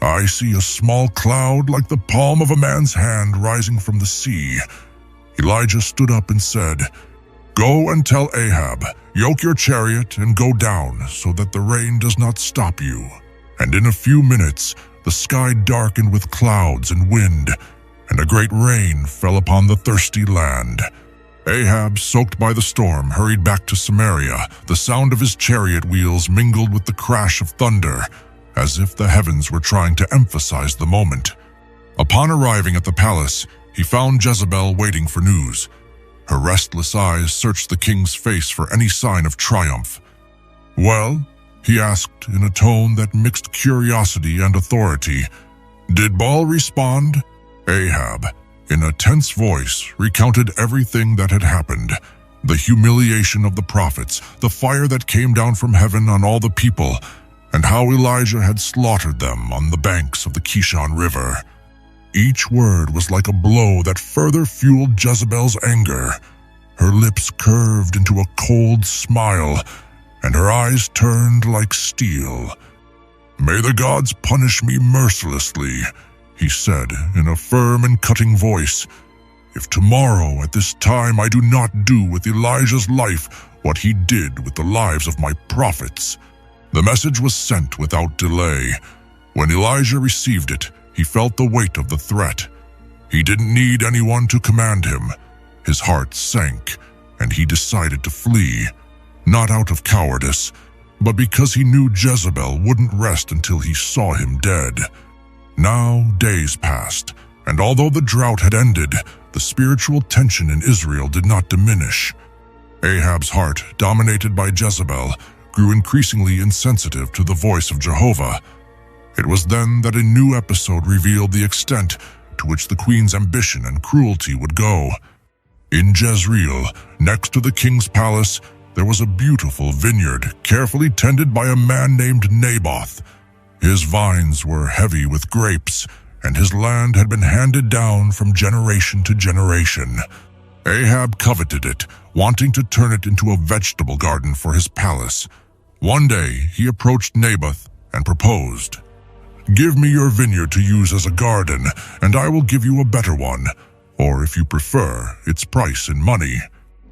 "I see a small cloud like the palm of a man's hand rising from the sea." Elijah stood up and said, "Go and tell Ahab, yoke your chariot and go down so that the rain does not stop you." And in a few minutes, the sky darkened with clouds and wind, and a great rain fell upon the thirsty land. Ahab, soaked by the storm, hurried back to Samaria. The sound of his chariot wheels mingled with the crash of thunder, as if the heavens were trying to emphasize the moment. Upon arriving at the palace, he found Jezebel waiting for news. Her restless eyes searched the king's face for any sign of triumph. "Well?" he asked in a tone that mixed curiosity and authority. "Did Baal respond?" Ahab, in a tense voice, recounted everything that had happened. the humiliation of the prophets, the fire that came down from heaven on all the people, and how Elijah had slaughtered them on the banks of the Kishon River. Each word was like a blow that further fueled Jezebel's anger. Her lips curved into a cold smile, and her eyes turned like steel. "May the gods punish me mercilessly," he said in a firm and cutting voice, "if tomorrow at this time I do not do with Elijah's life what he did with the lives of my prophets." The message was sent without delay. When Elijah received it, he felt the weight of the threat. He didn't need anyone to command him. His heart sank, and he decided to flee, not out of cowardice, but because he knew Jezebel wouldn't rest until he saw him dead. Now days passed, and although the drought had ended, the spiritual tension in Israel did not diminish. Ahab's heart, dominated by Jezebel, grew increasingly insensitive to the voice of Jehovah. It was then that a new episode revealed the extent to which the queen's ambition and cruelty would go. In Jezreel, next to the king's palace, there was a beautiful vineyard carefully tended by a man named Naboth. His vines were heavy with grapes, and his land had been handed down from generation to generation. Ahab coveted it, wanting to turn it into a vegetable garden for his palace. One day, he approached Naboth and proposed, "Give me your vineyard to use as a garden, and I will give you a better one, or if you prefer, its price in money."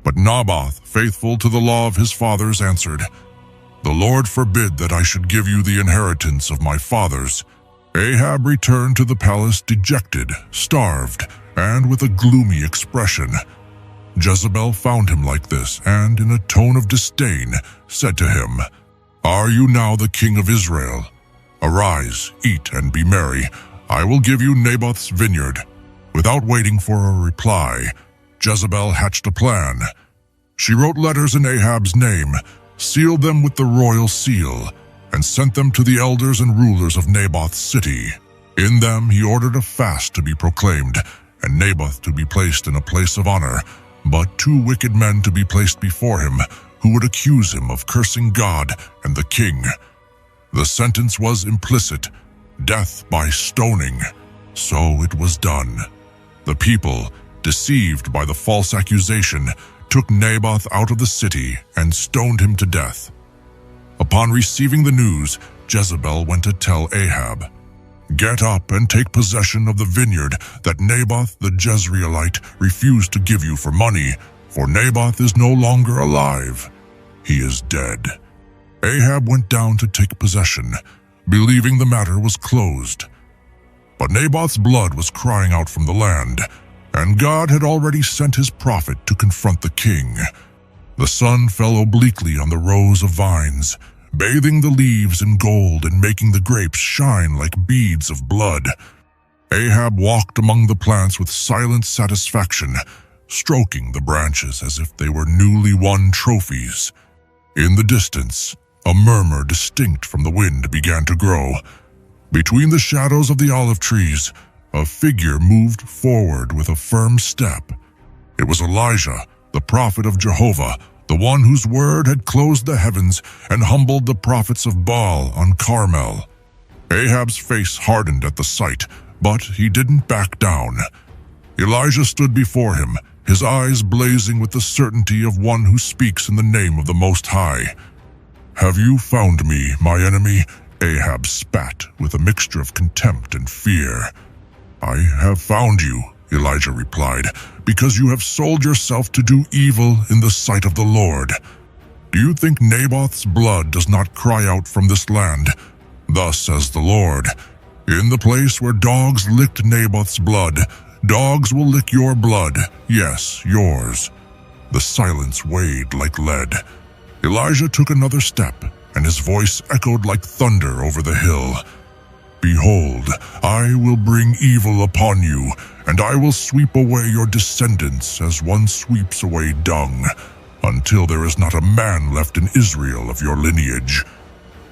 But Naboth, faithful to the law of his fathers, answered, "The Lord forbid that I should give you the inheritance of my fathers." Ahab returned to the palace dejected, starved, and with a gloomy expression. Jezebel found him like this, and in a tone of disdain, said to him, "Are you now the king of Israel? Arise, eat, and be merry. I will give you Naboth's vineyard." Without waiting for a reply, Jezebel hatched a plan. She wrote letters in Ahab's name, sealed them with the royal seal, and sent them to the elders and rulers of Naboth's city. In them he ordered a fast to be proclaimed, and Naboth to be placed in a place of honor, but 2 wicked men to be placed before him, who would accuse him of cursing God and the king. The sentence was implicit, death by stoning. So it was done. The people, deceived by the false accusation, took Naboth out of the city and stoned him to death. Upon receiving the news, Jezebel went to tell Ahab, "Get up and take possession of the vineyard that Naboth the Jezreelite refused to give you for money, for Naboth is no longer alive. He is dead." Ahab went down to take possession, believing the matter was closed. But Naboth's blood was crying out from the land, and God had already sent his prophet to confront the king. The sun fell obliquely on the rows of vines, bathing the leaves in gold and making the grapes shine like beads of blood. Ahab walked among the plants with silent satisfaction, stroking the branches as if they were newly won trophies. In the distance, a murmur distinct from the wind began to grow. Between the shadows of the olive trees, a figure moved forward with a firm step. It was Elijah, the prophet of Jehovah, the one whose word had closed the heavens and humbled the prophets of Baal on Carmel. Ahab's face hardened at the sight, but he didn't back down. Elijah stood before him, his eyes blazing with the certainty of one who speaks in the name of the Most High. "Have you found me, my enemy?" Ahab spat with a mixture of contempt and fear. "I have found you," Elijah replied, "because you have sold yourself to do evil in the sight of the Lord. Do you think Naboth's blood does not cry out from this land? Thus says the Lord, in the place where dogs licked Naboth's blood, dogs will lick your blood, yes, yours." The silence weighed like lead. Elijah took another step, and his voice echoed like thunder over the hill. "Behold, I will bring evil upon you, and I will sweep away your descendants as one sweeps away dung, until there is not a man left in Israel of your lineage.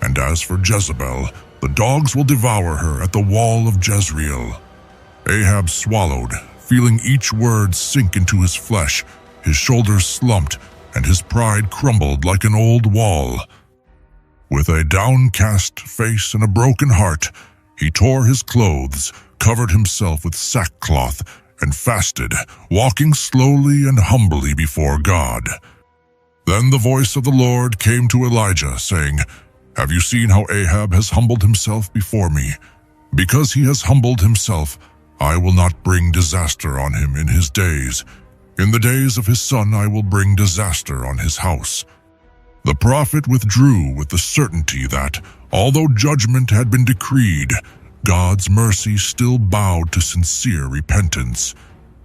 And as for Jezebel, the dogs will devour her at the wall of Jezreel." Ahab swallowed, feeling each word sink into his flesh, his shoulders slumped, and his pride crumbled like an old wall. With a downcast face and a broken heart, he tore his clothes, covered himself with sackcloth, and fasted, walking slowly and humbly before God. Then the voice of the Lord came to Elijah, saying, "Have you seen how Ahab has humbled himself before me? Because he has humbled himself, I will not bring disaster on him in his days. In the days of his son I will bring disaster on his house." The prophet withdrew with the certainty that, although judgment had been decreed, God's mercy still bowed to sincere repentance.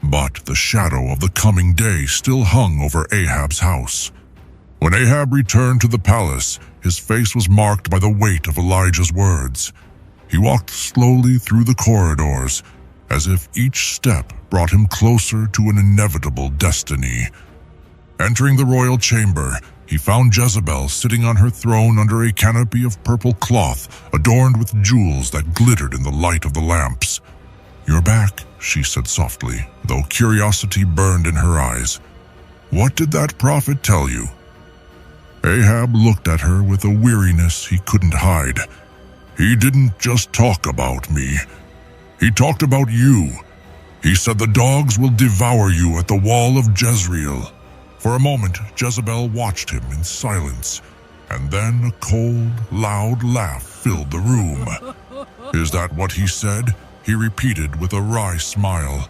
But the shadow of the coming day still hung over Ahab's house. When Ahab returned to the palace, his face was marked by the weight of Elijah's words. He walked slowly through the corridors, as if each step brought him closer to an inevitable destiny. Entering the royal chamber, he found Jezebel sitting on her throne under a canopy of purple cloth adorned with jewels that glittered in the light of the lamps. "You're back," she said softly, though curiosity burned in her eyes. "What did that prophet tell you?" Ahab looked at her with a weariness he couldn't hide. "He didn't just talk about me. He talked about you. He said the dogs will devour you at the wall of Jezreel." For a moment, Jezebel watched him in silence, and then a cold, loud laugh filled the room. "Is that what he said?" he repeated with a wry smile.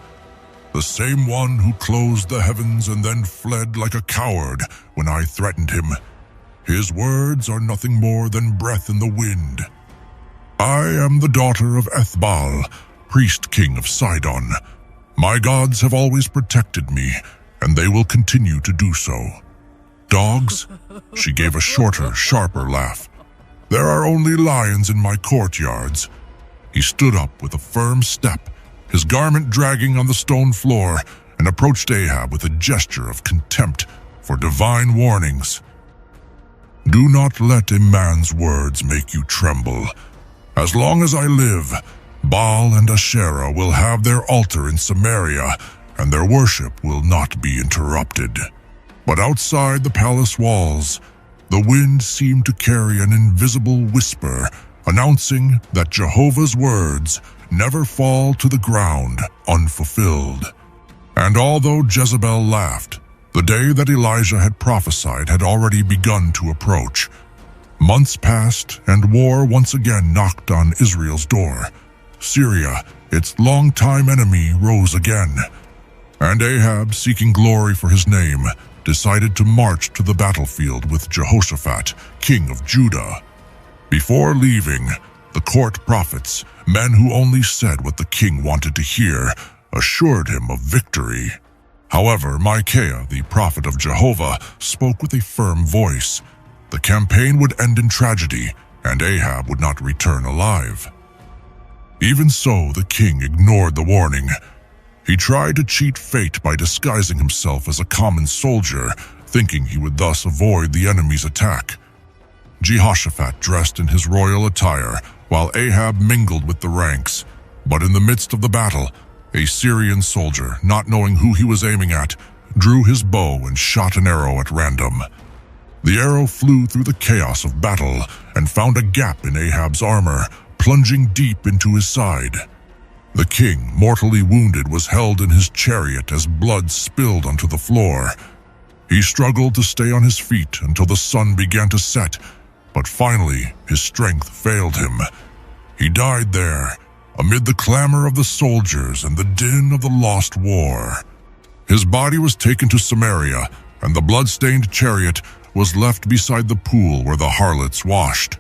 "The same one who closed the heavens and then fled like a coward when I threatened him. His words are nothing more than breath in the wind. I am the daughter of Ethbaal, priest king of Sidon. My gods have always protected me, and they will continue to do so. Dogs?" She gave a shorter, sharper laugh. "There are only lions in my courtyards." He stood up with a firm step, his garment dragging on the stone floor, and approached Ahab with a gesture of contempt for divine warnings. "Do not let a man's words make you tremble. As long as I live, Baal and Asherah will have their altar in Samaria, and their worship will not be interrupted." But outside the palace walls, the wind seemed to carry an invisible whisper, announcing that Jehovah's words never fall to the ground unfulfilled. And although Jezebel laughed, the day that Elijah had prophesied had already begun to approach. Months passed, and war once again knocked on Israel's door. Syria, its longtime enemy, rose again. And Ahab, seeking glory for his name, decided to march to the battlefield with Jehoshaphat, king of Judah. Before leaving, the court prophets, men who only said what the king wanted to hear, assured him of victory. However, Micaiah, the prophet of Jehovah, spoke with a firm voice. The campaign would end in tragedy, and Ahab would not return alive. Even so, the king ignored the warning. He tried to cheat fate by disguising himself as a common soldier, thinking he would thus avoid the enemy's attack. Jehoshaphat dressed in his royal attire, while Ahab mingled with the ranks. But in the midst of the battle, a Syrian soldier, not knowing who he was aiming at, drew his bow and shot an arrow at random. The arrow flew through the chaos of battle and found a gap in Ahab's armor, plunging deep into his side. The king, mortally wounded, was held in his chariot as blood spilled onto the floor. He struggled to stay on his feet until the sun began to set, but finally his strength failed him. He died there, amid the clamor of the soldiers and the din of the lost war. His body was taken to Samaria, and the blood-stained chariot was left beside the pool where the harlots washed.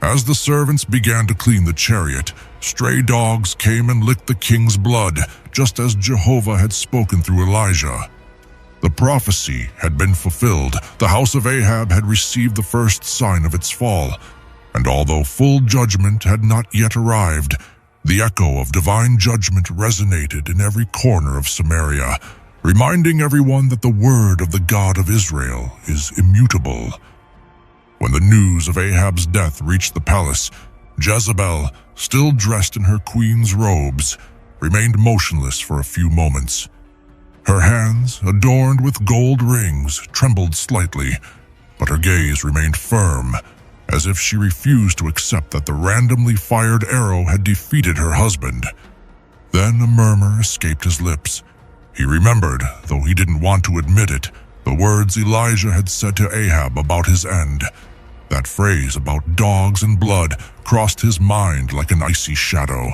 As the servants began to clean the chariot, stray dogs came and licked the king's blood, just as Jehovah had spoken through Elijah. The prophecy had been fulfilled. The house of Ahab had received the first sign of its fall, and although full judgment had not yet arrived, the echo of divine judgment resonated in every corner of Samaria, reminding everyone that the word of the God of Israel is immutable. When the news of Ahab's death reached the palace, Jezebel, still dressed in her queen's robes, remained motionless for a few moments. Her hands, adorned with gold rings, trembled slightly, but her gaze remained firm, as if she refused to accept that the randomly fired arrow had defeated her husband. Then a murmur escaped his lips. He remembered, though he didn't want to admit it, the words Elijah had said to Ahab about his end. That phrase about dogs and blood crossed his mind like an icy shadow.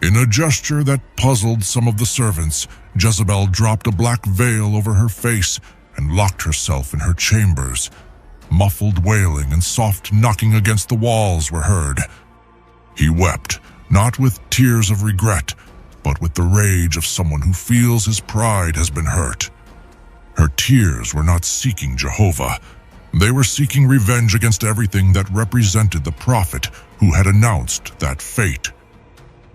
In a gesture that puzzled some of the servants, Jezebel dropped a black veil over her face and locked herself in her chambers. Muffled wailing and soft knocking against the walls were heard. He wept, not with tears of regret, but with the rage of someone who feels his pride has been hurt. Her tears were not seeking Jehovah. They were seeking revenge against everything that represented the prophet who had announced that fate.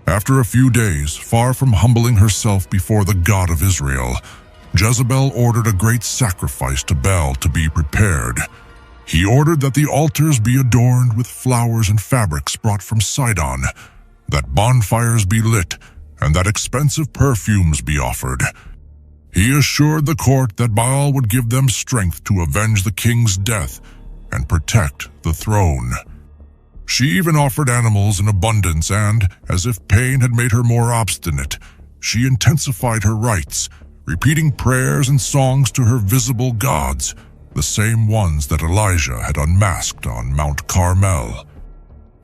After a few days, far from humbling herself before the God of Israel, Jezebel ordered a great sacrifice to Baal to be prepared. He ordered that the altars be adorned with flowers and fabrics brought from Sidon, that bonfires be lit, and that expensive perfumes be offered. He assured the court that Baal would give them strength to avenge the king's death and protect the throne. She even offered animals in abundance and, as if pain had made her more obstinate, she intensified her rites, repeating prayers and songs to her visible gods, the same ones that Elijah had unmasked on Mount Carmel.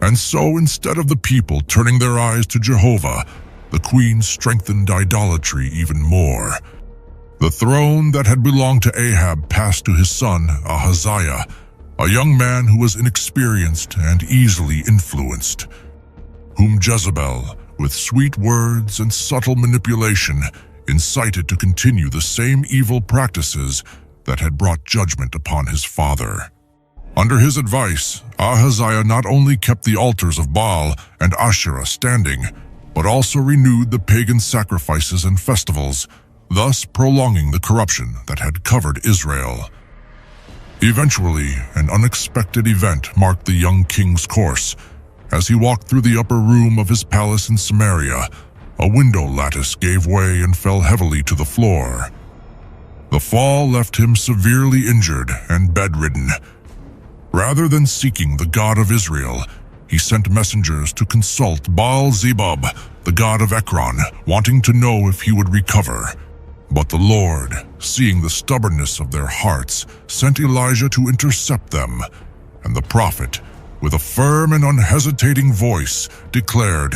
And so, instead of the people turning their eyes to Jehovah, the queen strengthened idolatry even more. The throne that had belonged to Ahab passed to his son, Ahaziah, a young man who was inexperienced and easily influenced, whom Jezebel, with sweet words and subtle manipulation, incited to continue the same evil practices that had brought judgment upon his father. Under his advice, Ahaziah not only kept the altars of Baal and Asherah standing, but also renewed the pagan sacrifices and festivals, thus prolonging the corruption that had covered Israel. Eventually, an unexpected event marked the young king's course. As he walked through the upper room of his palace in Samaria, a window lattice gave way and fell heavily to the floor. The fall left him severely injured and bedridden. Rather than seeking the God of Israel, he sent messengers to consult Baal-zebub, the god of Ekron, wanting to know if he would recover. But the Lord, seeing the stubbornness of their hearts, sent Elijah to intercept them, and the prophet, with a firm and unhesitating voice, declared,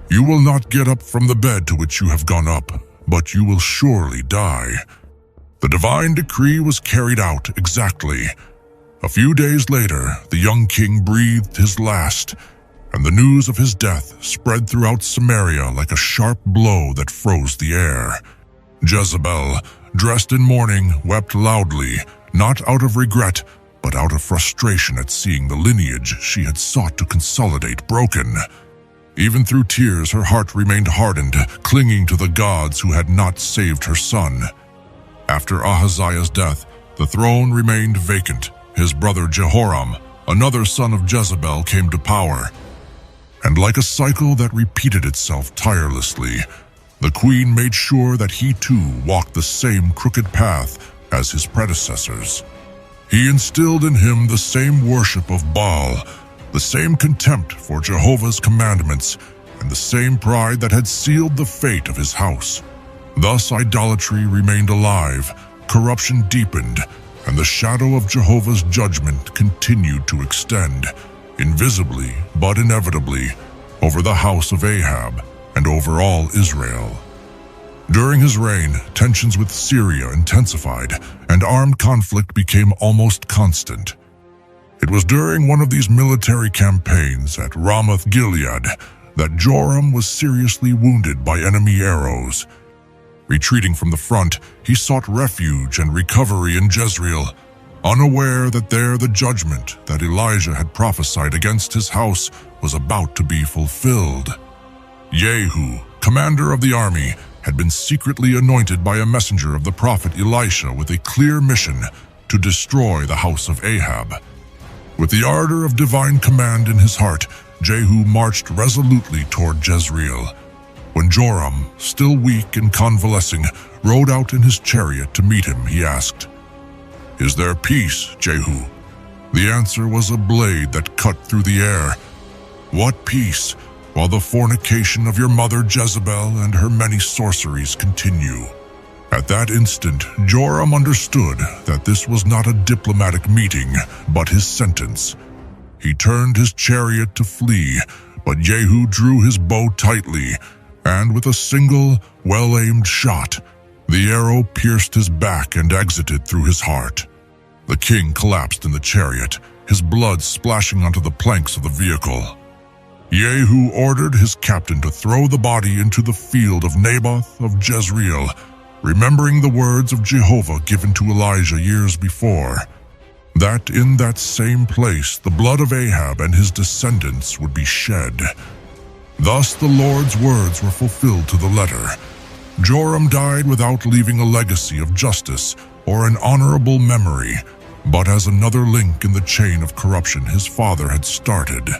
"You will not get up from the bed to which you have gone up, but you will surely die." The divine decree was carried out exactly. A few days later, the young king breathed his last, and the news of his death spread throughout Samaria like a sharp blow that froze the air. Jezebel, dressed in mourning, wept loudly, not out of regret, but out of frustration at seeing the lineage she had sought to consolidate broken. Even through tears, her heart remained hardened, clinging to the gods who had not saved her son. After Ahaziah's death, the throne remained vacant. His brother Jehoram, another son of Jezebel, came to power. And like a cycle that repeated itself tirelessly, the queen made sure that he too walked the same crooked path as his predecessors. He instilled in him the same worship of Baal, the same contempt for Jehovah's commandments, and the same pride that had sealed the fate of his house. Thus idolatry remained alive, corruption deepened, and the shadow of Jehovah's judgment continued to extend, invisibly but inevitably, over the house of Ahab and over all Israel. During his reign, tensions with Syria intensified, and armed conflict became almost constant. It was during one of these military campaigns at Ramoth-Gilead that Joram was seriously wounded by enemy arrows. Retreating from the front, he sought refuge and recovery in Jezreel, unaware that there the judgment that Elijah had prophesied against his house was about to be fulfilled. Jehu, commander of the army, had been secretly anointed by a messenger of the prophet Elisha with a clear mission to destroy the house of Ahab. With the ardor of divine command in his heart, Jehu marched resolutely toward Jezreel. When Joram, still weak and convalescing, rode out in his chariot to meet him, he asked, "Is there peace, Jehu?" The answer was a blade that cut through the air. "What peace, while the fornication of your mother Jezebel and her many sorceries continue?" At that instant, Joram understood that this was not a diplomatic meeting, but his sentence. He turned his chariot to flee, but Jehu drew his bow tightly, and with a single, well-aimed shot, the arrow pierced his back and exited through his heart. The king collapsed in the chariot, his blood splashing onto the planks of the vehicle. Jehu ordered his captain to throw the body into the field of Naboth of Jezreel, remembering the words of Jehovah given to Elijah years before, that in that same place the blood of Ahab and his descendants would be shed. Thus the Lord's words were fulfilled to the letter. Joram died without leaving a legacy of justice or an honorable memory, but as another link in the chain of corruption his father had started.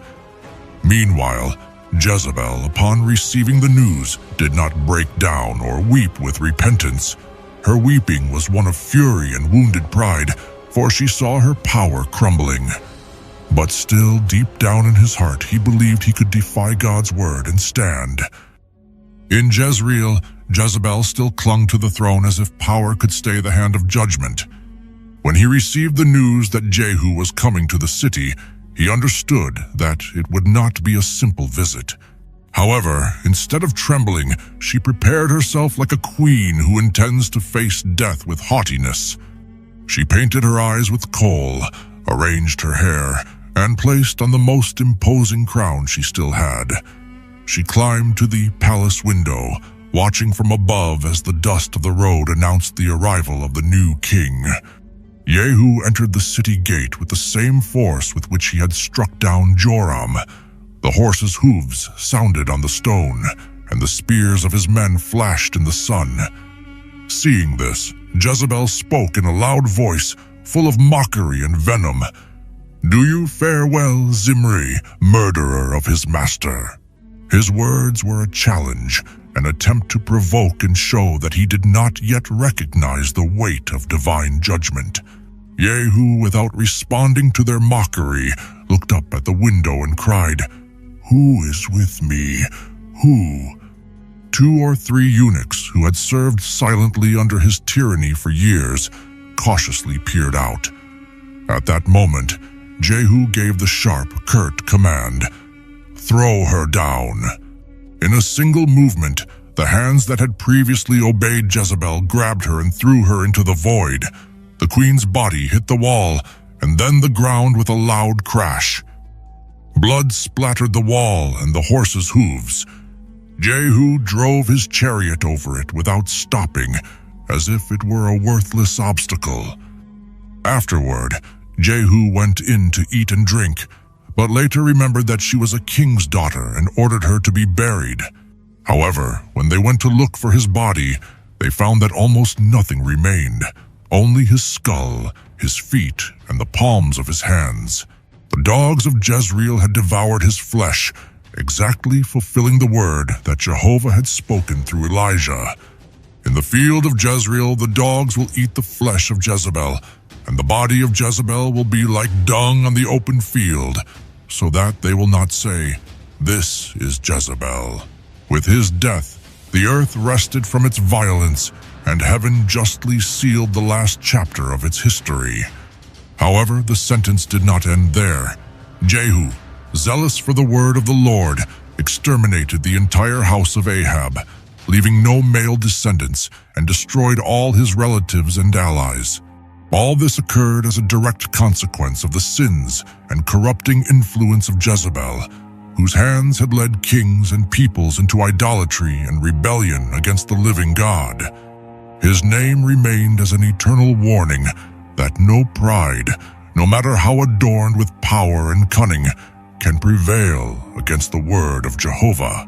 Meanwhile, Jezebel, upon receiving the news, did not break down or weep with repentance. Her weeping was one of fury and wounded pride, for she saw her power crumbling. But still, deep down in his heart, he believed he could defy God's word and stand. In Jezreel, Jezebel still clung to the throne as if power could stay the hand of judgment. When he received the news that Jehu was coming to the city, he understood that it would not be a simple visit. However, instead of trembling, she prepared herself like a queen who intends to face death with haughtiness. She painted her eyes with kohl, arranged her hair, and placed on the most imposing crown she still had. She climbed to the palace window, watching from above as the dust of the road announced the arrival of the new king. Jehu entered the city gate with the same force with which he had struck down Joram. The horses' hooves sounded on the stone, and the spears of his men flashed in the sun. Seeing this, Jezebel spoke in a loud voice, full of mockery and venom. "Do you fare well, Zimri, murderer of his master?" His words were a challenge, an attempt to provoke and show that he did not yet recognize the weight of divine judgment. Jehu, without responding to their mockery, looked up at the window and cried, "Who is with me? Who?" 2 or 3 eunuchs who had served silently under his tyranny for years cautiously peered out. At that moment, Jehu gave the sharp, curt command, "Throw her down." In a single movement, the hands that had previously obeyed Jezebel grabbed her and threw her into the void. The queen's body hit the wall, and then the ground with a loud crash. Blood splattered the wall and the horses' hooves. Jehu drove his chariot over it without stopping, as if it were a worthless obstacle. Afterward, Jehu went in to eat and drink, but later remembered that she was a king's daughter and ordered her to be buried. However, when they went to look for his body, they found that almost nothing remained, only his skull, his feet, and the palms of his hands. The dogs of Jezreel had devoured his flesh, exactly fulfilling the word that Jehovah had spoken through Elijah. In the field of Jezreel, the dogs will eat the flesh of Jezebel, and the body of Jezebel will be like dung on the open field, so that they will not say, "This is Jezebel." With his death, the earth rested from its violence, and heaven justly sealed the last chapter of its history. However, the sentence did not end there. Jehu, zealous for the word of the Lord, exterminated the entire house of Ahab, leaving no male descendants, and destroyed all his relatives and allies. All this occurred as a direct consequence of the sins and corrupting influence of Jezebel, whose hands had led kings and peoples into idolatry and rebellion against the living God. His name remained as an eternal warning that no pride, no matter how adorned with power and cunning, can prevail against the word of Jehovah.